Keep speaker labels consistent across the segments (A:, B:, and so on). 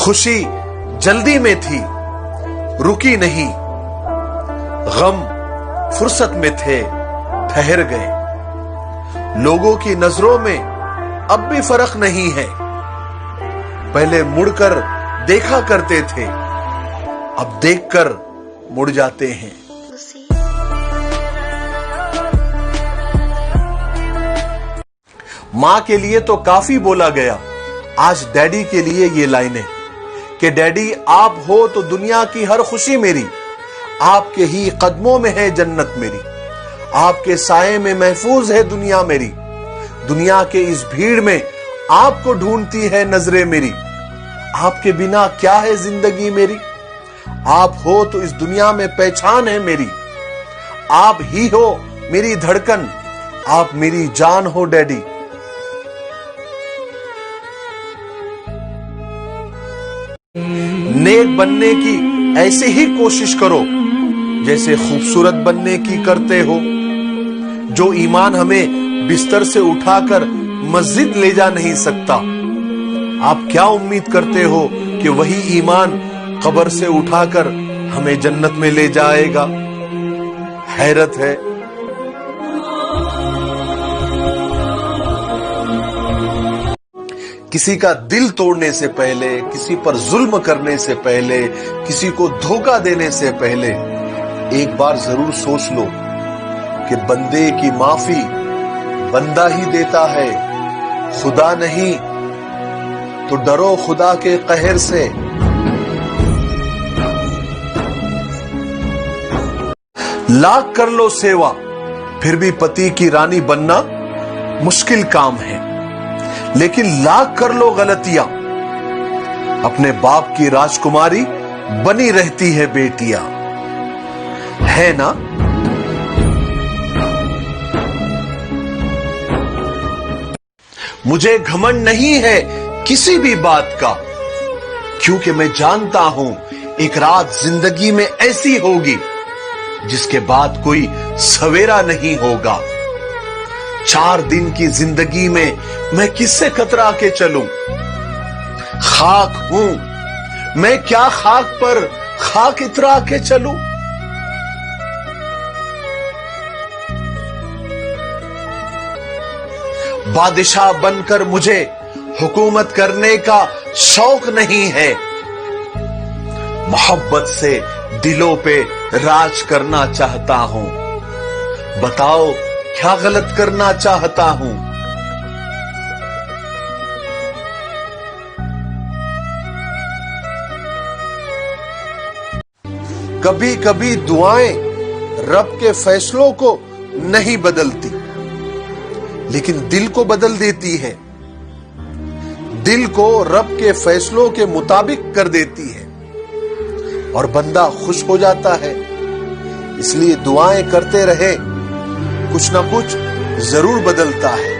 A: खुशी जल्दी में थी, रुकी नहीं, गम फुर्सत में थे, ठहर गए। लोगों की नजरों में अब भी फर्क नहीं है, पहले मुड़कर देखा करते थे, अब देखकर मुड़ जाते हैं। माँ के लिए तो काफी बोला गया, आज डैडी के लिए ये लाइनें कि डैडी आप हो तो दुनिया की हर खुशी मेरी, आपके ही कदमों में है जन्नत मेरी, आपके साए में महफूज है दुनिया मेरी, दुनिया के इस भीड़ में आपको ढूंढती है नजरें मेरी, आपके बिना क्या है जिंदगी मेरी, आप हो तो इस दुनिया में पहचान है मेरी, आप ही हो मेरी धड़कन, आप मेरी जान हो डैडी। नेक बनने की ऐसे ही कोशिश करो जैसे खूबसूरत बनने की करते हो। जो ईमान हमें बिस्तर से उठाकर मस्जिद ले जा नहीं सकता, आप क्या उम्मीद करते हो कि वही ईमान कब्र से उठाकर हमें जन्नत में ले जाएगा? हैरत है। किसी का दिल तोड़ने से पहले, किसी पर जुल्म करने से पहले, किसी को धोखा देने से पहले एक बार जरूर सोच लो कि बंदे की माफी बंदा ही देता है, खुदा नहीं। तो डरो खुदा के कहर से। लाख कर लो सेवा, फिर भी पति की रानी बनना मुश्किल काम है, लेकिन लाख कर लो गलतियां, अपने बाप की राजकुमारी बनी रहती है बेटियां, है ना? मुझे घमंड नहीं है किसी भी बात का, क्योंकि मैं जानता हूं एक रात जिंदगी में ऐसी होगी जिसके बाद कोई सवेरा नहीं होगा। 4 दिन की जिंदगी में मैं किससे कतरा के चलूं? खाक हूं मैं, क्या खाक पर खाक इतरा के चलूं? बादशाह बनकर मुझे हुकूमत करने का शौक नहीं है, मोहब्बत से दिलों पे राज करना चाहता हूं। बताओ क्या गलत करना चाहता हूं? कभी कभी दुआएं रब के फैसलों को नहीं बदलती, लेकिन दिल को बदल देती है, दिल को रब के फैसलों के मुताबिक कर देती है और बंदा खुश हो जाता है। इसलिए दुआएं करते रहे, कुछ ना कुछ जरूर बदलता है,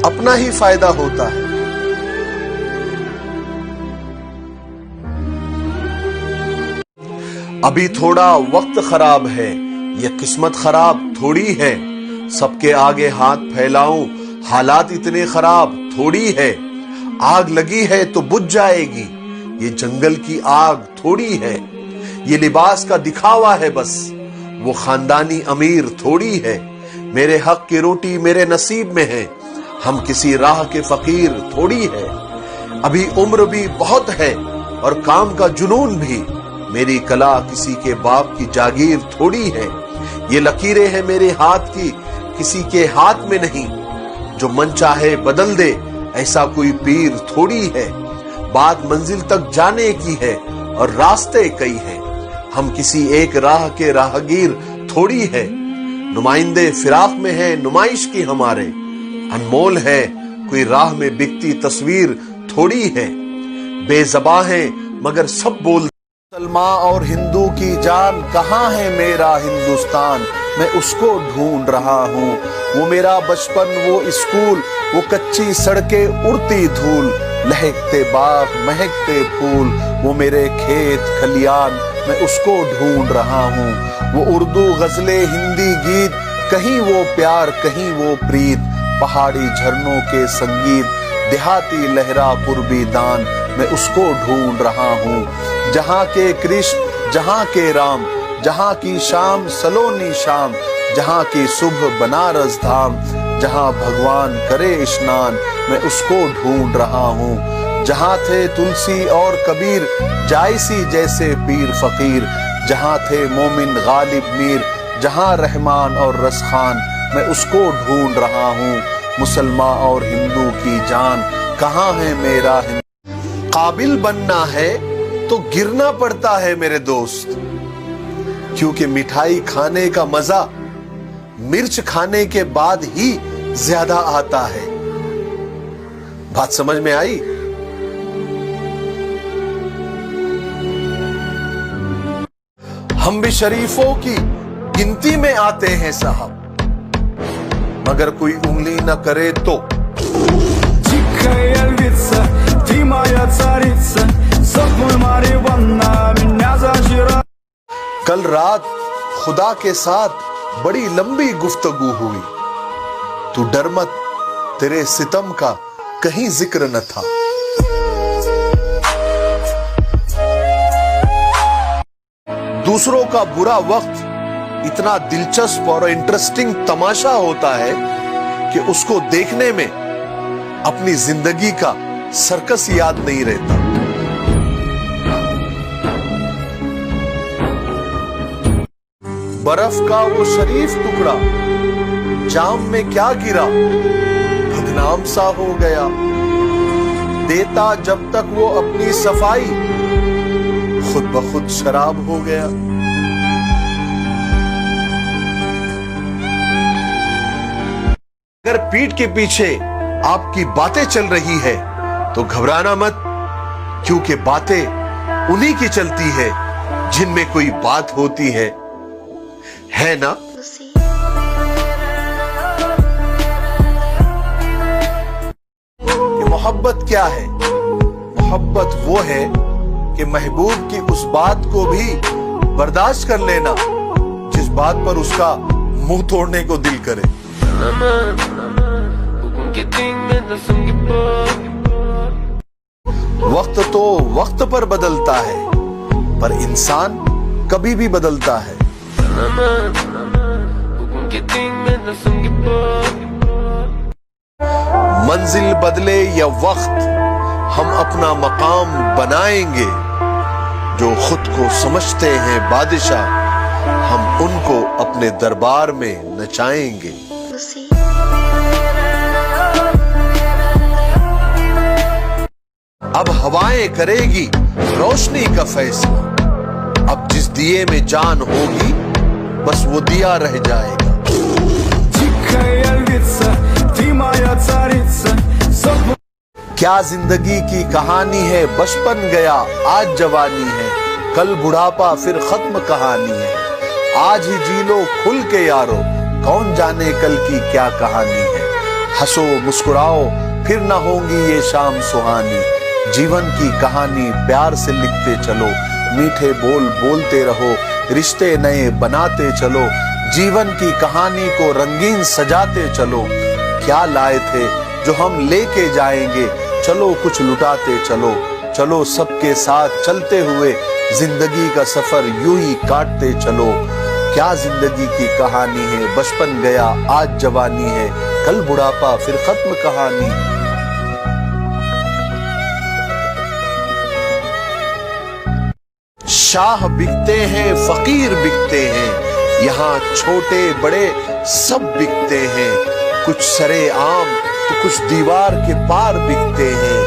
A: अपना ही फायदा होता है। अभी थोड़ा वक्त खराब है, ये किस्मत खराब थोड़ी है, सबके आगे हाथ फैलाऊं हालात इतने खराब थोड़ी है। आग लगी है तो बुझ जाएगी, ये जंगल की आग थोड़ी है, ये लिबास का दिखावा है बस, वो खानदानी अमीर थोड़ी है। मेरे हक की रोटी मेरे नसीब में है, हम किसी राह के फकीर थोड़ी है। अभी उम्र भी बहुत है और काम का जुनून भी, मेरी कला किसी के बाप की जागीर थोड़ी है। ये लकीरें हैं मेरे हाथ की, किसी के हाथ में नहीं, जो मन चाहे बदल दे ऐसा कोई पीर थोड़ी है। बात मंजिल तक जाने की है और रास्ते कई हैं, हम किसी एक राह के राहगीर थोड़ी है। नुमाइंदे फिराक में है नुमाइश की हमारे, अनमोल है कोई राह में बिकती तस्वीर थोड़ी है। बेज़बां है मगर सब बोल। मुसलमान और हिंदू की जान कहाँ है मेरा हिंदुस्तान, मैं उसको ढूंढ रहा हूँ। वो मेरा बचपन, वो स्कूल, वो कच्ची सड़कें, उड़ती धूल, लहकते बाग, महकते फूल, वो मेरे खेत खलियान, मैं उसको ढूंढ रहा हूँ। वो उर्दू गजलें, हिंदी गीत, कहीं वो प्यार कहीं वो प्रीत, पहाड़ी झरनों के संगीत, देहाती लहरा पूर्वी दान, میں اس کو ڈھونڈ رہا ہوں، جہاں کے کرشن، جہاں کے رام، جہاں کی شام سلونی شام، جہاں کی صبح بنارس دھام، جہاں بھگوان کرے اشنان، میں اس کو ڈھونڈ رہا ہوں، جہاں تھے تلسی اور کبیر، جائسی جیسے پیر فقیر، جہاں تھے مومن غالب میر، جہاں رحمان اور رسخان، میں اس کو ڈھونڈ رہا ہوں، مسلمان اور ہندو کی جان، کہاں ہے میرا ہندو؟ قابل بننا ہے تو گرنا پڑتا ہے میرے دوست، کیونکہ مٹھائی کھانے کا مزہ مرچ کھانے کے بعد ہی زیادہ آتا ہے۔ بات سمجھ میں آئی؟ ہم بھی شریفوں کی گنتی میں آتے ہیں صاحب، مگر کوئی انگلی نہ کرے تو۔ کل رات خدا کے ساتھ بڑی لمبی گفتگو ہوئی، تو ڈر مت، تیرے ستم کا کہیں ذکر نہ تھا۔ دوسروں کا برا وقت اتنا دلچسپ اور انٹرسٹنگ تماشا ہوتا ہے کہ اس کو دیکھنے میں اپنی زندگی کا سرکس یاد نہیں رہتا۔ برف کا وہ شریف ٹکڑا جام میں کیا گرا، بدنام سا ہو گیا، دیتا جب تک وہ اپنی صفائی، خود بخود شراب ہو گیا۔ اگر پیٹھ کے پیچھے آپ کی باتیں چل رہی ہے تو گھبرانا مت، کیونکہ باتیں انہی کی چلتی ہے جن میں کوئی بات ہوتی ہے نا؟ کہ محبت کیا ہے؟ محبت وہ ہے کہ محبوب کی اس بات کو بھی برداشت کر لینا جس بات پر اس کا منہ توڑنے کو دل کرے۔ وقت تو وقت پر بدلتا ہے، پر انسان کبھی بھی بدلتا ہے۔ منزل بدلے یا وقت، ہم اپنا مقام بنائیں گے، جو خود کو سمجھتے ہیں بادشاہ، ہم ان کو اپنے دربار میں نچائیں گے۔ اب ہوائیں کرے گی روشنی کا فیصلہ، اب جس دیے میں جان ہوگی بس وہ دیا رہ جائے گا۔ کیا زندگی کی کہانی ہے، بچپن گیا آج جوانی ہے، کل بڑھاپا پھر ختم کہانی ہے، آج ہی جی لو کھل کے یارو، کون جانے کل کی کیا کہانی ہے۔ ہنسو مسکراؤ پھر نہ ہوں گی یہ شام سہانی، جیون کی کہانی پیار سے لکھتے چلو، میٹھے بول بولتے رہو، رشتے نئے بناتے چلو، جیون کی کہانی کو رنگین سجاتے چلو۔ کیا لائے تھے جو ہم لے کے جائیں گے، چلو کچھ لٹاتے چلو، چلو سب کے ساتھ چلتے ہوئے زندگی کا سفر یوں ہی کاٹتے چلو۔ کیا زندگی کی کہانی ہے، بچپن گیا آج جوانی ہے، کل بڑھاپا پھر ختم کہانی۔ شاہ بکتے ہیں فقیر بکتے ہیں، یہاں چھوٹے بڑے سب بکتے ہیں، کچھ سرے عام تو کچھ دیوار کے پار بکتے ہیں،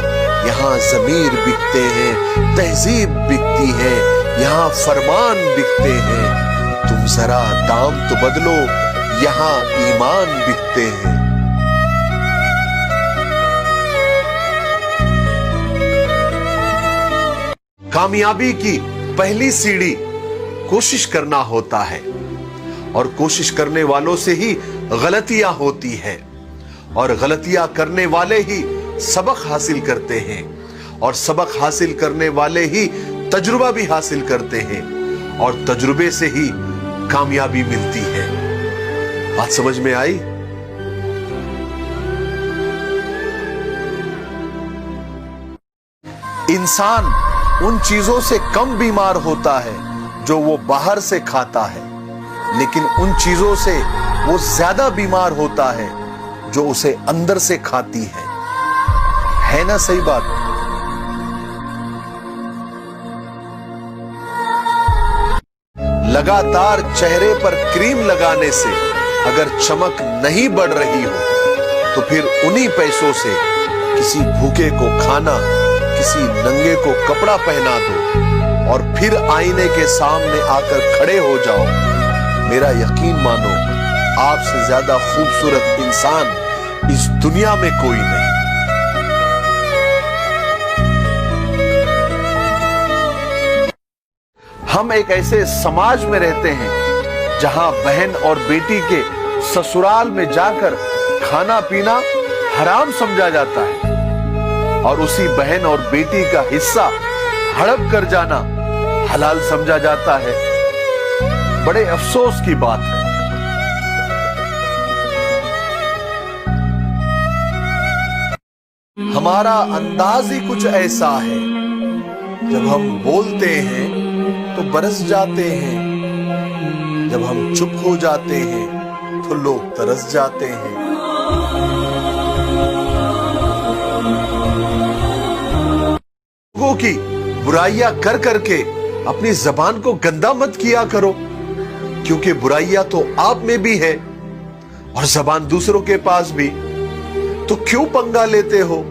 A: یہاں ضمیر بکتے ہیں، تہذیب بکتی ہے، یہاں فرمان بکتے ہیں، تم ذرا دام تو بدلو، یہاں ایمان بکتے ہیں۔ کامیابی کی پہلی سیڑھی کوشش کرنا ہوتا ہے، اور کوشش کرنے والوں سے ہی غلطیاں ہوتی ہیں، اور غلطیاں کرنے والے ہی سبق حاصل کرتے ہیں، اور سبق حاصل کرنے والے ہی تجربہ بھی حاصل کرتے ہیں، اور تجربے سے ہی کامیابی ملتی ہے۔ بات سمجھ میں آئی؟ इंसान उन चीजों से कम बीमार होता है जो वो बाहर से खाता है, लेकिन उन चीजों से वो ज्यादा बीमार होता है जो उसे अंदर से खाती है ना सही बात? लगातार चेहरे पर क्रीम लगाने से अगर चमक नहीं बढ़ रही हो तो फिर उन्हीं पैसों से किसी भूखे को खाना, किसी नंगे को कपड़ा पहना दो और फिर आईने के सामने आकर खड़े हो जाओ। मेरा यकीन मानो, आपसे ज्यादा खूबसूरत इंसान इस दुनिया में कोई नहीं। हम एक ऐसे समाज में रहते हैं जहां बहन और बेटी के ससुराल में जाकर खाना पीना हराम समझा जाता है और उसी बहन और बेटी का हिस्सा हड़प कर जाना हलाल समझा जाता है। बड़े अफसोस की बात है। हमारा अंदाज ही कुछ ऐसा है, जब हम बोलते हैं तो बरस जाते हैं, जब हम चुप हो जाते हैं तो लोग तरस जाते हैं। लोगों की बुराइयां कर करके अपनी जबान को गंदा मत किया करो, क्योंकि बुराइयां तो आप में भी है और जबान दूसरों के पास भी। तो क्यों पंगा लेते हो?